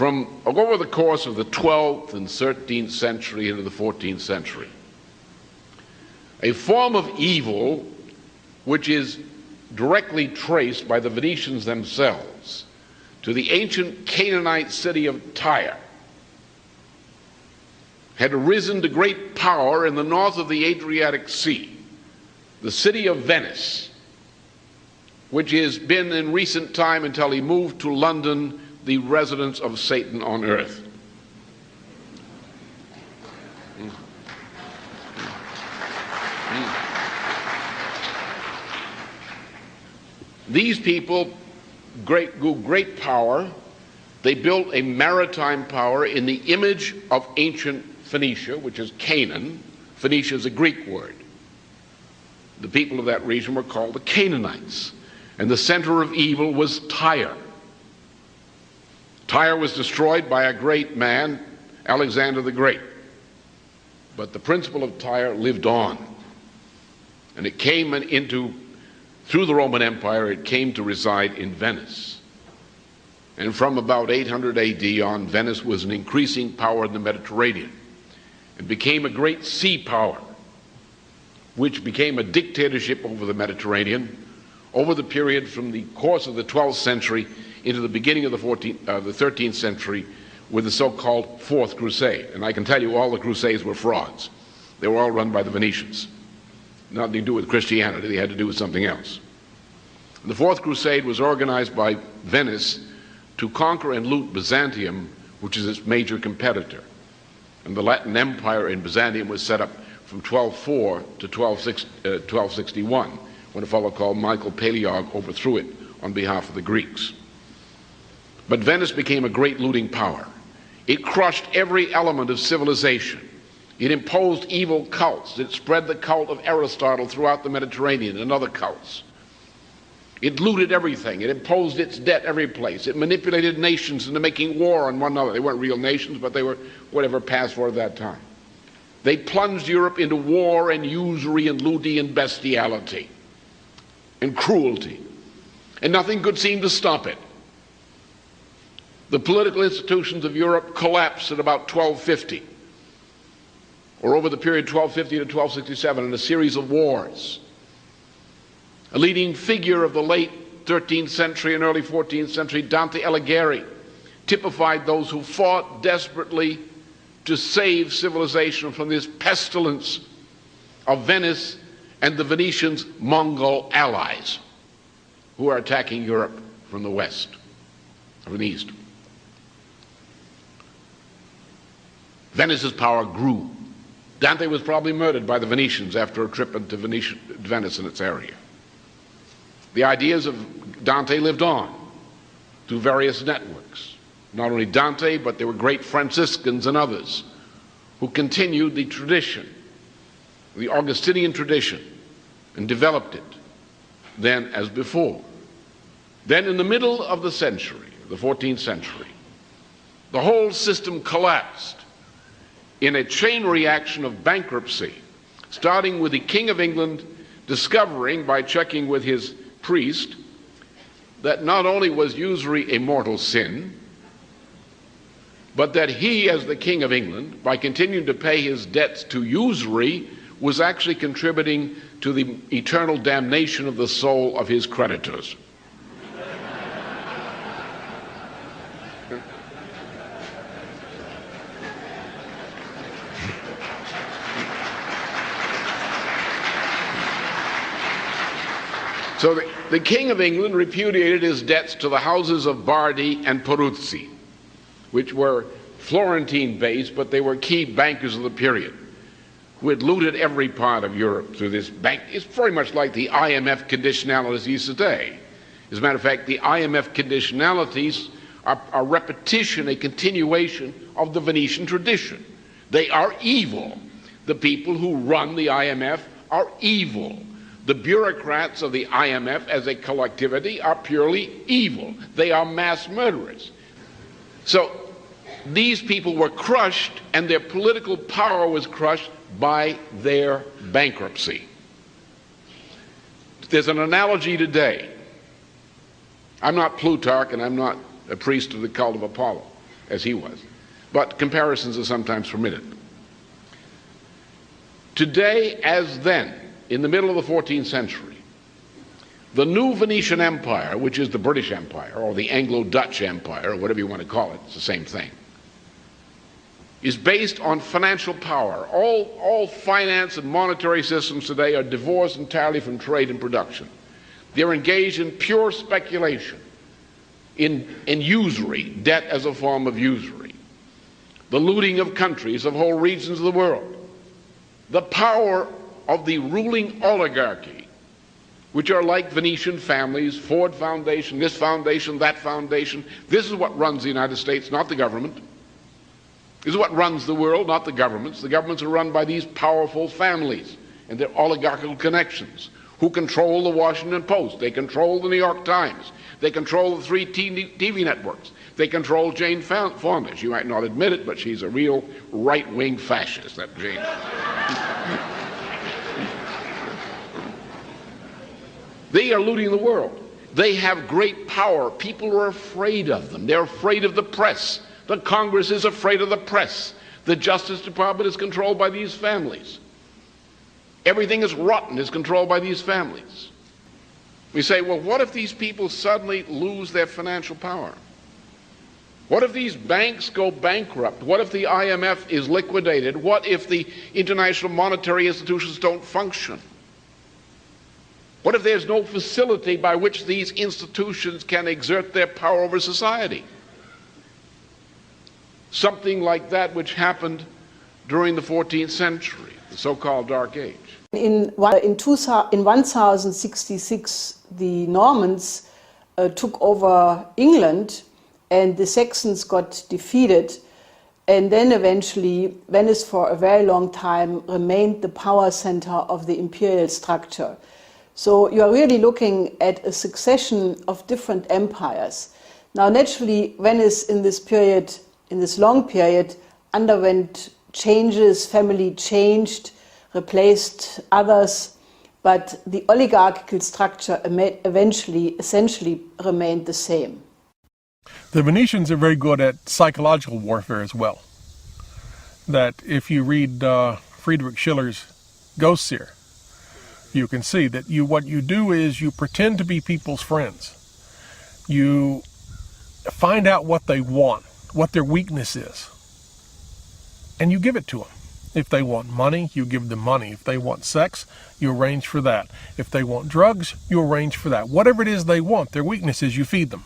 from over the course of the 12th and 13th century into the 14th century. A form of evil which is directly traced by the Venetians themselves to the ancient Canaanite city of Tyre had arisen to great power in the north of the Adriatic Sea, the city of Venice, which has been in recent time, until he moved to London, the residence of Satan on earth. These people great power. They built a maritime power in the image of ancient Phoenicia, which is Canaan. Phoenicia is a Greek word. The people of that region were called the Canaanites. And the center of evil was Tyre. Tyre was destroyed by a great man, Alexander the Great. But the principle of Tyre lived on. And it came through the Roman Empire, it came to reside in Venice. And from about 800 AD on, Venice was an increasing power in the Mediterranean. It became a great sea power, which became a dictatorship over the Mediterranean over the period from the course of the 12th century into the beginning of the 13th century with the so-called Fourth Crusade. And I can tell you all the Crusades were frauds. They were all run by the Venetians. Nothing to do with Christianity. They had to do with something else. The Fourth Crusade was organized by Venice to conquer and loot Byzantium, which is its major competitor. And the Latin Empire in Byzantium was set up from 1204 to 1261, when a fellow called Michael Palaeologus overthrew it on behalf of the Greeks. But Venice became a great looting power. It crushed every element of civilization. It imposed evil cults. It spread the cult of Aristotle throughout the Mediterranean and other cults. It looted everything. It imposed its debt every place. It manipulated nations into making war on one another. They weren't real nations, but they were whatever passed for at that time. They plunged Europe into war and usury and looting and bestiality and cruelty. And nothing could seem to stop it. The political institutions of Europe collapsed at about 1250, or over the period 1250 to 1267, in a series of wars. A leading figure of the late 13th century and early 14th century, Dante Alighieri, typified those who fought desperately to save civilization from this pestilence of Venice and the Venetians' Mongol allies, who are attacking Europe from the west, from the east. Venice's power grew. Dante was probably murdered by the Venetians after a trip into Venice and its area. The ideas of Dante lived on through various networks. Not only Dante, but there were great Franciscans and others who continued the tradition, the Augustinian tradition, and developed it then as before. Then in the middle of the century, the 14th century, the whole system collapsed in a chain reaction of bankruptcy, starting with the King of England discovering, by checking with his priest, that not only was usury a mortal sin, but that he, as the King of England, by continuing to pay his debts to usury, was actually contributing to the eternal damnation of the soul of his creditors. So the King of England repudiated his debts to the houses of Bardi and Peruzzi, which were Florentine-based, but they were key bankers of the period, who had looted every part of Europe through this bank. It's very much like the IMF conditionalities today. As a matter of fact, the IMF conditionalities are a repetition, a continuation of the Venetian tradition. They are evil. The people who run the IMF are evil. The bureaucrats of the IMF as a collectivity are purely evil. They are mass murderers. So these people were crushed, and their political power was crushed by their bankruptcy. There's an analogy today. I'm not Plutarch, and I'm not a priest of the cult of Apollo, as he was. But comparisons are sometimes permitted. Today, as then, in the middle of the 14th century, the new Venetian Empire, which is the British Empire, or the Anglo-Dutch Empire, or whatever you want to call it, it's the same thing, is based on financial power. All finance and monetary systems today are divorced entirely from trade and production. They're engaged in pure speculation, in usury, debt as a form of usury, the looting of countries, of whole regions of the world, the power of the ruling oligarchy, which are like Venetian families, Ford Foundation, this foundation, that foundation. This is what runs the United States, not the government. This is what runs the world, not the governments. The governments are run by these powerful families and their oligarchical connections, who control the Washington Post. They control the New York Times. They control the 3 TV networks. They control Jane Fonda. She might not admit it, but she's a real right-wing fascist, that Jane. They are looting the world. They have great power. People are afraid of them. They're afraid of the press. The Congress is afraid of the press. The Justice Department is controlled by these families. Everything is rotten is controlled by these families. We say, well, what if these people suddenly lose their financial power? What if these banks go bankrupt? What if the IMF is liquidated? What if the international monetary institutions don't function? What if there's no facility by which these institutions can exert their power over society? Something like that which happened during the 14th century, the so-called Dark Age. In 1066, the Normans took over England, and the Saxons got defeated, and then eventually Venice for a very long time remained the power center of the imperial structure. So you are really looking at a succession of different empires. Now naturally Venice in this period, in this long period, underwent changes, family changed, replaced others, but the oligarchical structure essentially remained the same. The Venetians are very good at psychological warfare as well. That if you read Friedrich Schiller's Ghosts here, you can see that what you do is you pretend to be people's friends. You find out what they want, what their weakness is, and you give it to them. If they want money, you give them money. If they want sex, you arrange for that. If they want drugs, you arrange for that. Whatever it is they want, their weakness is, you feed them.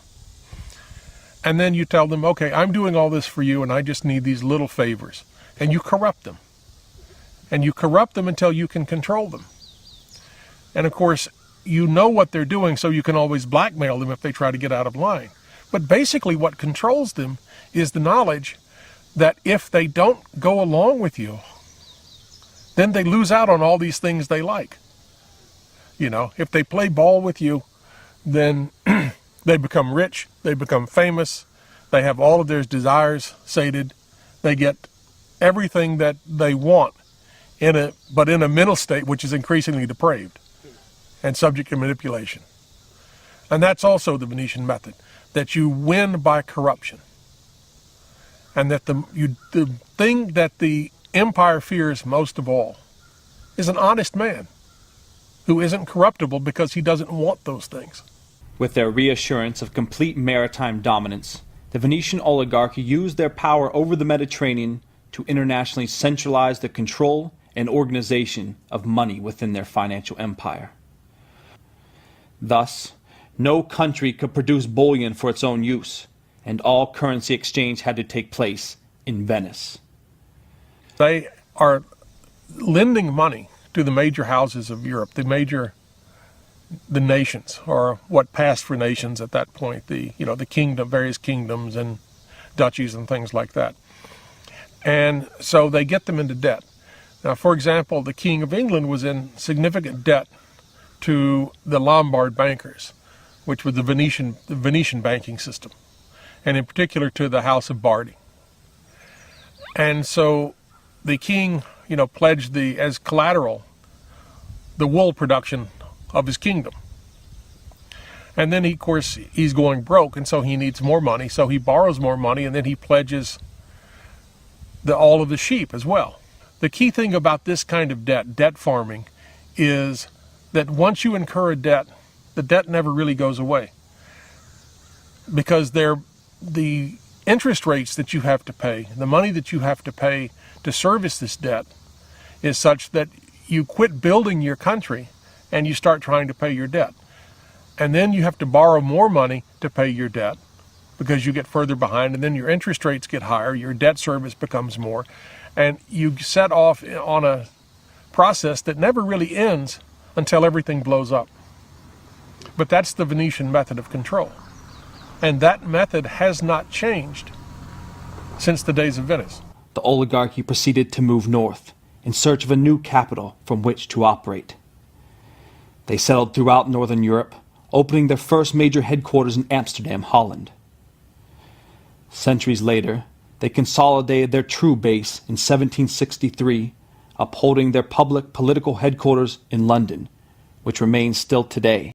And then you tell them, okay, I'm doing all this for you and I just need these little favors. And you corrupt them. And you corrupt them until you can control them. And of course, you know what they're doing, so you can always blackmail them if they try to get out of line. But basically what controls them is the knowledge that if they don't go along with you, then they lose out on all these things they like. You know, if they play ball with you, then they become rich, they become famous, they have all of their desires sated, they get everything that they want, but in a mental state which is increasingly depraved and subject to manipulation. And that's also the Venetian method, that you win by corruption. And that the thing that the empire fears most of all is an honest man who isn't corruptible because he doesn't want those things. With their reassurance of complete maritime dominance, the Venetian oligarchy used their power over the Mediterranean to internationally centralize the control and organization of money within their financial empire. Thus, no country could produce bullion for its own use, and all currency exchange had to take place in Venice. They are lending money to the major houses of Europe, the nations, or what passed for nations at that point, the kingdom, various kingdoms and duchies and things like that. And so they get them into debt. Now, for example, the King of England was in significant debt to the Lombard bankers, which was the Venetian banking system, and in particular to the House of Bardi. And so the king, pledged as collateral the wool production of his kingdom. And then, of course, he's going broke, and so he needs more money, so he borrows more money, and then he pledges all of the sheep as well. The key thing about this kind of debt farming, is that once you incur a debt, the debt never really goes away. Because the interest rates that you have to pay, the money that you have to pay to service this debt, is such that you quit building your country and you start trying to pay your debt. And then you have to borrow more money to pay your debt because you get further behind, and then your interest rates get higher, your debt service becomes more, and you set off on a process that never really ends until everything blows up. But that's the Venetian method of control. And that method has not changed since the days of Venice. The oligarchy proceeded to move north in search of a new capital from which to operate. They settled throughout Northern Europe, opening their first major headquarters in Amsterdam, Holland. Centuries later, they consolidated their true base in 1763, upholding their public political headquarters in London, which remains still today.